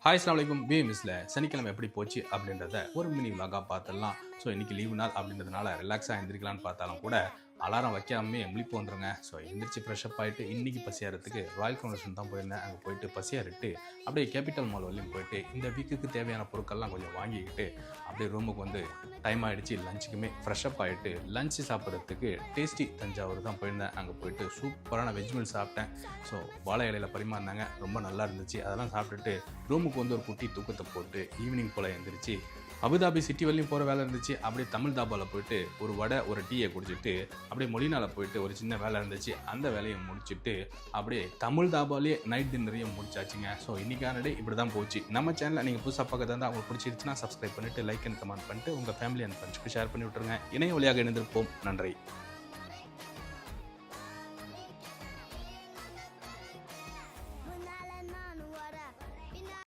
Hi அஸ்ஸலாமு அலைக்கும். பிஎம்எஸ்ல சனிக்கிழமை எப்படி போச்சு அப்படின்றத ஒரு மினி விலாகா பார்த்துடலாம். ஸோ இன்னைக்கு லீவு நாள் அப்படின்றதுனால ரிலாக்ஸாக எழுந்திரிக்கலான்னு பார்த்தாலும் கூட அலாரம் வைக்காமே முழிப்பு வந்துருங்க. ஸோ எந்திரிச்சு ஃப்ரெஷ்அப் ஆகிட்டு இன்னைக்கு பசியாறதுக்கு ராயல் கவுண்டர்ஷன் தான் போயிருந்தேன். அங்கே போயிட்டு பசியாறிட்டு அப்படியே கேபிட்டல் மால் வரலையும் போயிட்டு இந்த வீக்குக்கு தேவையான பொருட்கள்லாம் கொஞ்சம் வாங்கிக்கிட்டு அப்படியே ரூமுக்கு வந்து டைம் ஆகிடுச்சு. லஞ்சுக்குமே ஃப்ரெஷ்அப் ஆகிட்டு லஞ்சு சாப்பிட்றதுக்கு டேஸ்டி தஞ்சாவூர் தான் போயிருந்தேன். அங்கே போயிட்டு சூப்பரான வெஜ் மீல் சாப்பிட்டேன். ஸோ வாழை இலையில் பரிமாறினாங்க, ரொம்ப நல்லா இருந்துச்சு. அதெல்லாம் சாப்பிட்டுட்டு ரூமுக்கு வந்து ஒரு குட்டி தூக்கத்தை போட்டு ஈவினிங் போல் எழுந்திரிச்சு அபுதாபி சிட்டி வரலையும் போகிற வேலை இருந்துச்சு. அப்படியே தமிழ் தாபாவில் போயிட்டு ஒரு வடை ஒரு டீயை குடிச்சிட்டு அப்படியே மொழினால போயிட்டு ஒரு சின்ன வேலை இருந்துச்சு. அந்த வேலையை முடிச்சுட்டு அப்படியே தமிழ் தாபாலேயே நைட் டின்னரையும் முடிச்சாச்சுங்க. ஸோ இன்றைக்கான டே இப்படி தான் போச்சு. நம்ம சேனலில் நீங்கள் புதுசாக பார்க்கறதா இருந்தால் உங்களுக்கு பிடிச்சிருச்சுன்னா சப்ஸ்கிரைப் பண்ணிவிட்டு லைக் அண்ட் கமெண்ட் பண்ணிட்டு உங்கள் ஃபேமிலி அண்ட் ஃப்ரெண்ட்ஸ்க்கு ஷேர் பண்ணி விட்டுருங்க. இணைய வழியாக இணைந்திருப்போம். நன்றி.